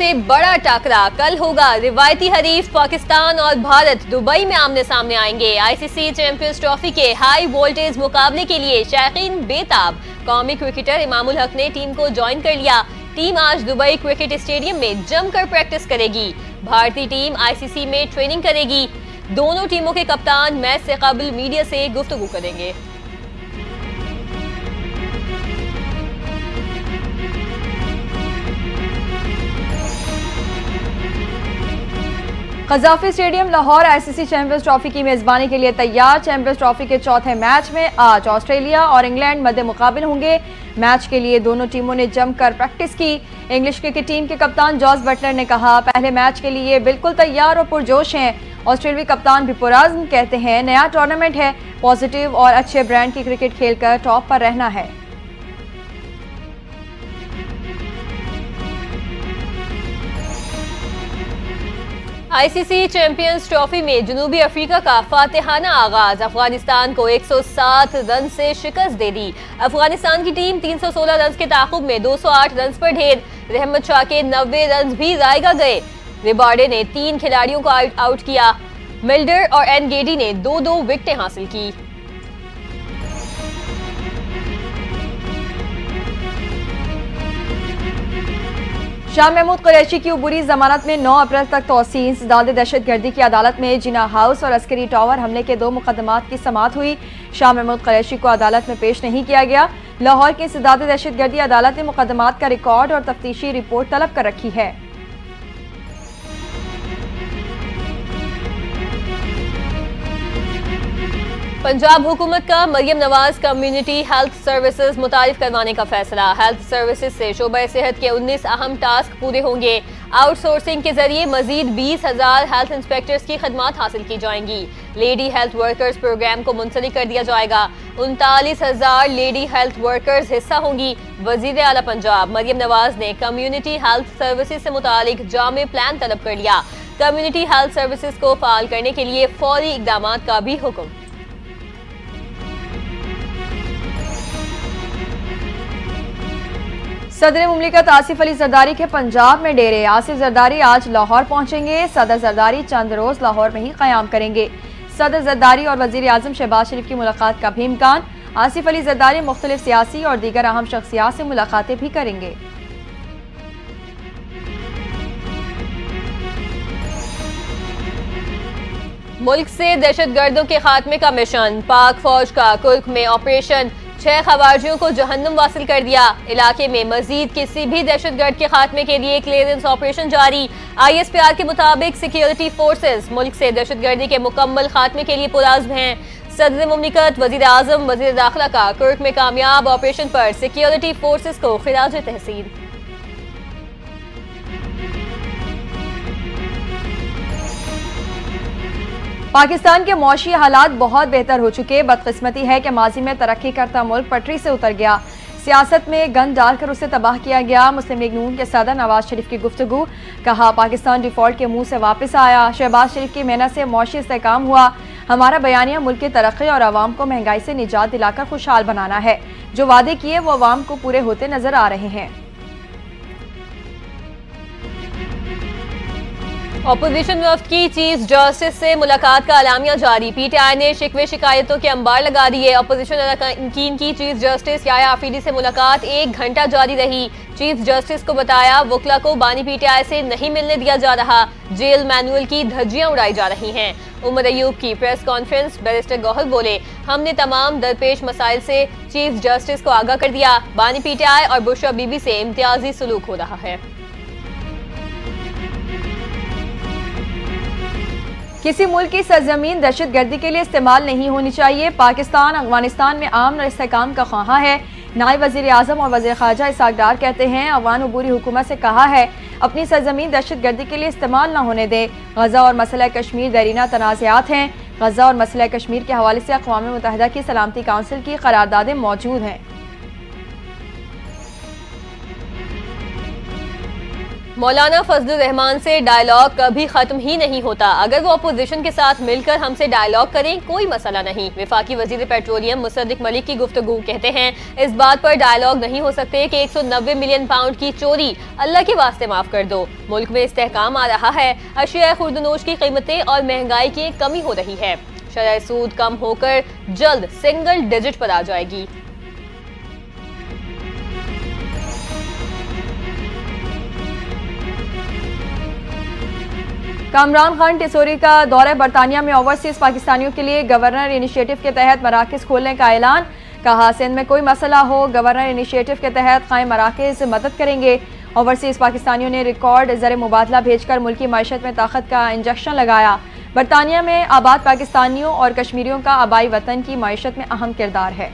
सबसे बड़ा टकरा कल होगा। रिवायती हरीफ पाकिस्तान और भारत दुबई में आमने सामने आएंगे। आईसीसी चैंपियंस ट्रॉफी के हाई वोल्टेज मुकाबले के लिए शायकीन बेताब। कौमी क्रिकेटर इमामुल हक ने टीम को ज्वाइन कर लिया। टीम आज दुबई क्रिकेट स्टेडियम में जमकर प्रैक्टिस करेगी। भारतीय टीम आईसीसी में ट्रेनिंग करेगी। दोनों टीमों के कप्तान मैच से कबल मीडिया से गुफ्तगू करेंगे। Gaddafi stadium Lahore ICC champions trophy की मेजबानी के लिए तैयार। चैंपियंस ट्रॉफी के चौथे मैच में आज ऑस्ट्रेलिया और इंग्लैंड मध्य मुकाबिल होंगे। मैच के लिए दोनों टीमों ने जमकर प्रैक्टिस की। इंग्लिश क्रिकेट टीम के कप्तान जॉस बटलर ने कहा, पहले मैच के लिए बिल्कुल तैयार और पुरजोश हैं। ऑस्ट्रेलियाई कप्तान भी पुरअज़्म, कहते हैं नया टूर्नामेंट है, पॉजिटिव और अच्छे ब्रांड की क्रिकेट खेलकर टॉप पर रहना है। आईसीसी चैंपियंस ट्रॉफी में जनूबी अफ्रीका का फातिहाना आगाज। अफगानिस्तान को 107 रन से शिकस्त दे दी। अफगानिस्तान की टीम 316 रन के ताकुब में 208 रन पर ढेर। रहमत शाह के 90 रन भी जायगा गए। रिबार्डे ने 3 खिलाड़ियों को आउट किया। मिल्डर और एनगेडी ने 2-2 विकेटें हासिल की। शाह महमूद कुरैशी की उबूरी जमानत में 9 अप्रैल तक तौसीन। इंसदाद दहशतगर्दी की अदालत में जिना हाउस और अस्करी टावर हमले के 2 मुकदमात की समाअत हुई। शाह महमूद कुरैशी को अदालत में पेश नहीं किया गया। लाहौर की इंसदाद दहशतगर्दी अदालत ने मुकदमात का रिकॉर्ड और तफ्तीशी रिपोर्ट तलब कर रखी है। पंजाब हुकूमत का Maryam Nawaz community health services मुतारिफ करवाने का फैसला। हेल्थ सर्विसेज से शोबा सेहत के 19 अहम टास्क पूरे होंगे। आउटसोर्सिंग के जरिए मजीद 20,000 हेल्थ इंस्पेक्टर्स की खदमात हासिल की जाएंगी। लेडी हेल्थ वर्कर्स प्रोग्राम को मुंसलिक कर दिया जाएगा। 39,000 लेडी हेल्थ वर्कर्स हिस्सा होंगी। वजीर आला पंजाब मरियम नवाज ने कम्युनिटी हेल्थ सर्विसेज से मुतालिक जामे प्लान तलब कर लिया। कम्युनिटी हेल्थ सर्विसेज को फाल करने के लिए फौरी इकदाम का भी हुक्म। सदर मुमलिकत आसिफ अली जरदारी के पंजाब में डेरे। आसिफ जरदारी आज लाहौर पहुंचेंगे। सदर जरदारी चंद रोज लाहौर में ही कयाम करेंगे। सदर जरदारी और वजीर आजम शहबाज शरीफ की मुलाकात का भी इम्कान। आसिफ अली जरदारी मुख्तलिफ सियासी और दीगर अहम शख्सियात से मुलाकातें भी करेंगे। मुल्क से दहशतगर्दों के खात्मे का मिशन। पाक फौज का कुर्क में ऑपरेशन। 6 खवारियों को जहन्नुम वासिल कर दिया। इलाके में मजीद किसी भी दहशतगर्द के खात्मे के लिए क्लियरेंस ऑपरेशन जारी। ISPR के मुताबिक सिक्योरिटी फोर्सेस मुल्क से दहशतगर्दी के मुकम्मल खात्मे के लिए पुरअज़्म हैं। सदर मुमलिकत वजीर आजम वजीर दाखिला का कुर्क में कामयाब ऑपरेशन पर सिक्योरिटी फोर्सेस को खिराज तहसीन। पाकिस्तान के मौशी हालात बहुत बेहतर हो चुके। बदकिस्मती है कि माजी में तरक्की करता मुल्क पटरी से उतर गया। सियासत में गंद डालकर उसे तबाह किया गया। मुस्लिम लीग नून के सदर नवाज शरीफ की गुफ्तगू। कहा, पाकिस्तान डिफॉल्ट के मुंह से वापस आया। शहबाज शरीफ की मेहनत से मौशी इस्तेहकाम हुआ। हमारा बयानिया मुल्क की तरक्की और आवाम को महंगाई से निजात दिलाकर खुशहाल बनाना है। जो वादे किए वो आवाम को पूरे होते नजर आ रहे हैं। ऑपोजिशन वफ्द की चीफ जस्टिस से मुलाकात का अलामिया जारी। PTI ने शिकवे शिकायतों के अंबार लगा दिए। अपोजिशन अरकान की चीफ जस्टिस याया आफरीदी से मुलाकात 1 घंटा जारी रही। चीफ जस्टिस को बताया, वकला को बानी PTI से नहीं मिलने दिया जा रहा। जेल मैनुअल की धज्जियां उड़ाई जा रही हैं। उमर अयूब की प्रेस कॉन्फ्रेंस। बैरिस्टर गौहर बोले, हमने तमाम दरपेश मसाइल से चीफ जस्टिस को आगाह कर दिया। बानी PTI और बुशरा बीबी से इम्तियाजी सलूक हो रहा है। किसी मुल्क की सरजमीन दहशतगर्दी के लिए इस्तेमाल नहीं होनी चाहिए। पाकिस्तान अफगानिस्तान में आमन और इस्तेहकाम का ख्वाहा है। नायब वज़ीर आज़म और वज़ीर ख़ारजा इसहाक़ डार कहते हैं, अफ़गान उबूरी हुकूमत से कहा है अपनी सरजमीन दहशतगर्दी के लिए इस्तेमाल न होने दें। गज़ा और मसला कश्मीर दरीना तनाज़ात हैं। गज़ा और मसला कश्मीर के हवाले से अक़वाम मुत्तहिदा की सलामती काउंसिल की करारदादें मौजूद हैं। मौलाना फजलुर रहमान से डायलॉग कभी खत्म ही नहीं होता। अगर वो अपोजिशन के साथ मिलकर हमसे डायलॉग करें कोई मसला नहीं। वफाकी वजीर पेट्रोलियम मुसद्दिक मलिक की गुफ्तगू, कहते हैं इस बात पर डायलॉग नहीं हो सकते कि 190 मिलियन पाउंड की चोरी अल्लाह के वास्ते माफ कर दो। मुल्क में इस्तेहकाम आ रहा है, अशिया खुर्दनोश की कीमतें और महंगाई की कमी हो रही है। शरह सूद कम होकर जल्द सिंगल डिजिट पर आ जाएगी। कामरान खान टिसोरी का दौरा बरतानिया में ओवरसीज पाकिस्तानियों के लिए गवर्नर इनिशिएटिव के तहत मराकज खोलने का ऐलान। कहा सिंध में कोई मसला हो गवर्नर इनिशिएटिव के तहत कायम मराकज मदद करेंगे। ओवरसीज पाकिस्तानियों ने रिकॉर्ड ज़र मुबादला भेजकर मुल्की मईशत में ताकत का इंजेक्शन लगाया। बरतानिया में आबाद पाकिस्तानियों और कश्मीरियों का आबाई वतन की मईशत में अहम किरदार है।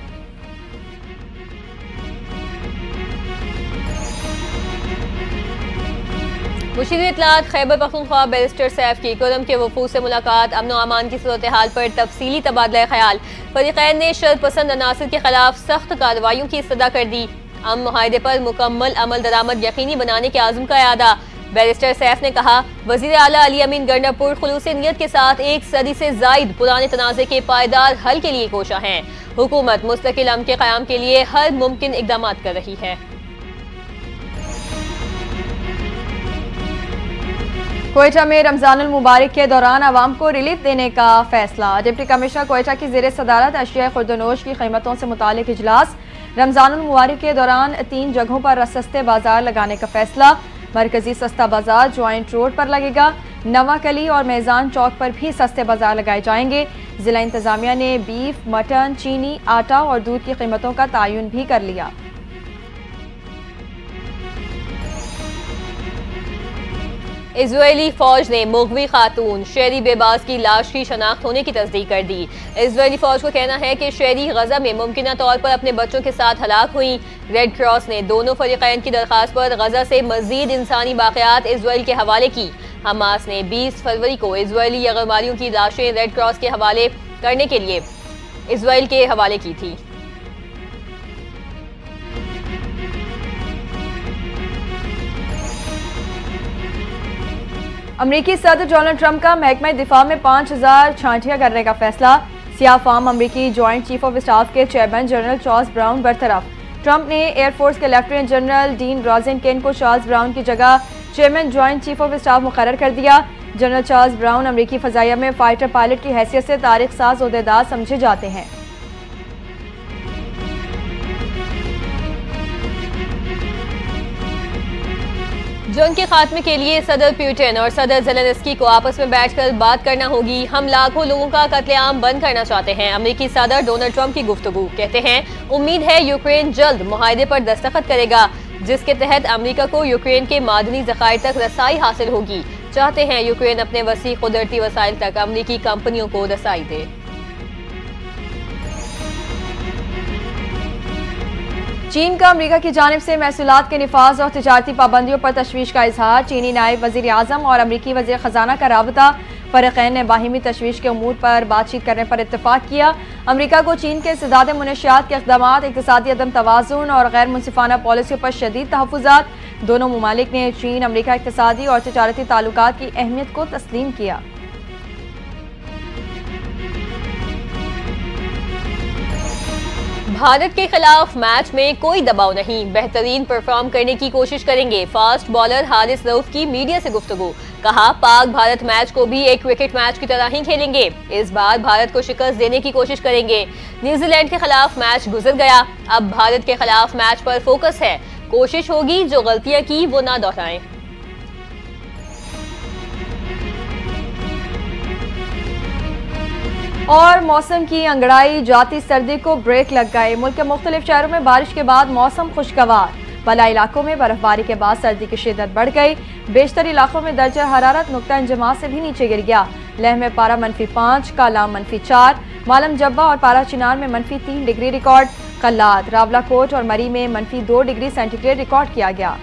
मुशीर इत्तलात खैबर पख्तूनख्वा बैरिस्टर सैफ की कुरम के वफूद से मुलाकात। अमन व अमान की सूरत हाल पर तफसीली तबादला ख्याल। फरीकैन ने शर पसंद अनासर के खिलाफ सख्त कार्रवाइयों की इस्तदा कर दी। अमन मुआहदे पर मुकम्मल अमल दरामद यकीनी बनाने के आज़म का यादा। बैरिस्टर सैफ ने कहा वज़ीर आला अली अमीन गंडापुर खुलूस नियत के साथ 1 सदी से जायद पुराने तनाज़े के पायदार हल के लिए कोशा है। हुकूमत मुस्तकिल अमन के क़याम के लिए हर मुमकिन इक़दाम कर रही है। कोयटा में रमजानुल मुबारक के दौरान आवाम को रिलीफ देने का फैसला। डिप्टी कमिश्नर कोयटा की ज़ेर सदारत अशिया खुर्दनोश की कीमतों से मुतालिक इजलास। रमजानुल मुबारक के दौरान 3 जगहों पर सस्ते बाजार लगाने का फैसला। मरकजी सस्ता बाजार ज्वाइंट रोड पर लगेगा। नवाकली और मैजान चौक पर भी सस्ते बाजार लगाए जाएंगे। जिला इंतजामिया ने बीफ, मटन, चीनी, आटा और दूध की कीमतों का तयन भी कर लिया। इजरायली फौज ने मुगवी खातून शेरी बेबास की लाश की शनाख्त होने की तस्दीक कर दी। इजरायली फौज को कहना है कि शेरी गजा में मुमकिना तौर पर अपने बच्चों के साथ हलाक हुई। रेड क्रॉस ने दोनों फरीकैन की दरखास्त पर गजा से मजीद इंसानी बाक़ियात इजराइल के हवाले की। हमास ने 20 फरवरी को इजरायली यरगमारियों की लाशें रेड क्रॉस के हवाले करने के लिए इजराइल के हवाले की थी। अमरीकी सदर डोनाल्ड ट्रंप का महकमा दिफा में 5000 छांटियां करने का फैसला। सियाह फार्म अमरीकी जॉइंट चीफ ऑफ स्टाफ के चेयरमैन जनरल चार्ल्स ब्राउन बरतरफ। ट्रंप ने एयरफोर्स के लेफ्टिनेंट जनरल डीन रोजेनकेन को चार्ल्स ब्राउन की जगह chairman joint chief of staff मुकर्रर कर दिया। जनरल चार्ल्स ब्राउन अमरीकी फजाइया में फाइटर पायलट की हैसियत से तारीख साज ओहदेदार समझे जाते हैं। जंग के खात्मे के लिए सदर पुतिन और सदर ज़ेलेंस्की को आपस में बैठकर बात करना होगी। हम लाखों लोगों का कत्लेआम बंद करना चाहते हैं। अमेरिकी सदर डोनाल्ड ट्रंप की गुफ्तगू, कहते हैं उम्मीद है यूक्रेन जल्द मुआहदे पर दस्तखत करेगा जिसके तहत अमेरिका को यूक्रेन के मादनी ज़खायर तक रसाई हासिल होगी। चाहते हैं यूक्रेन अपने वसी कुदरती वसाइल तक अमेरिकी कंपनियों को रसाई दे। चीन का अमेरिका की जानिब से महसूलात के निफाज और तिजारती पाबंदियों पर तशवीश का इजहार। चीनी नायब वज़ीर आज़म और अमरीकी वज़ीर ख़जाना का राबता। फ़रीक़ैन ने बाहिमी तशवीश के उमूर पर बातचीत करने पर इत्तफ़ाक़ किया। अमरीका को चीन के इस्तिदाद मुनशियात के इक़दामात, इक़्तिसादी अदम तवाज़ुन और गैर मुनसिफ़ाना पॉलिसियों पर शदीद तहफ़्फ़ुज़ात। दोनों ममालिक ने चीन अमरीका इक़्तिसादी और तिजारती ताल्लुकात की अहमियत को तस्लीम किया। भारत के खिलाफ मैच में कोई दबाव नहीं, बेहतरीन परफॉर्म करने की कोशिश करेंगे। फास्ट बॉलर हारिस रऊफ की मीडिया से गुफ्तगू, कहा पाक भारत मैच को भी एक क्रिकेट मैच की तरह ही खेलेंगे। इस बार भारत को शिकस्त देने की कोशिश करेंगे। न्यूजीलैंड के खिलाफ मैच गुजर गया, अब भारत के खिलाफ मैच पर फोकस है। कोशिश होगी जो गलतियां की वो ना दोहराएं। और मौसम की अंगड़ाई, जाती सर्दी को ब्रेक लग गए। मुल्क के मुख्तलिफ शहरों में बारिश के बाद मौसम खुशगवार। बला इलाकों में बर्फबारी के बाद सर्दी की शिद्दत बढ़ गई। बेशतर इलाकों में दर्जा हरारत नुक्ता इंजमा से भी नीचे गिर गया। लेह में पारा -5, कालाम -4, मालम जब्बा और पारा चिनार में -3 डिग्री रिकॉर्ड। कल्लात, रावलाकोट और मरी में -2 डिग्री सेंटीग्रेड रिकॉर्ड किया गया।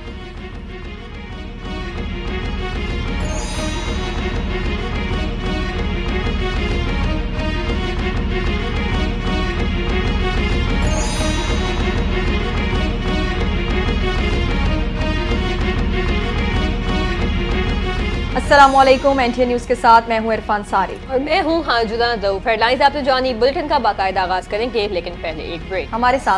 अस्सलामुअलैकुम, NTA न्यूज़ के साथ मैं हूं इरफान सारी और मैं हूं हाजुदा दऊफ। हेडलाइंस आपने जानी, बुलेटिन का बाकायदा आगाज करेंगे लेकिन पहले एक ब्रेक। हमारे साथ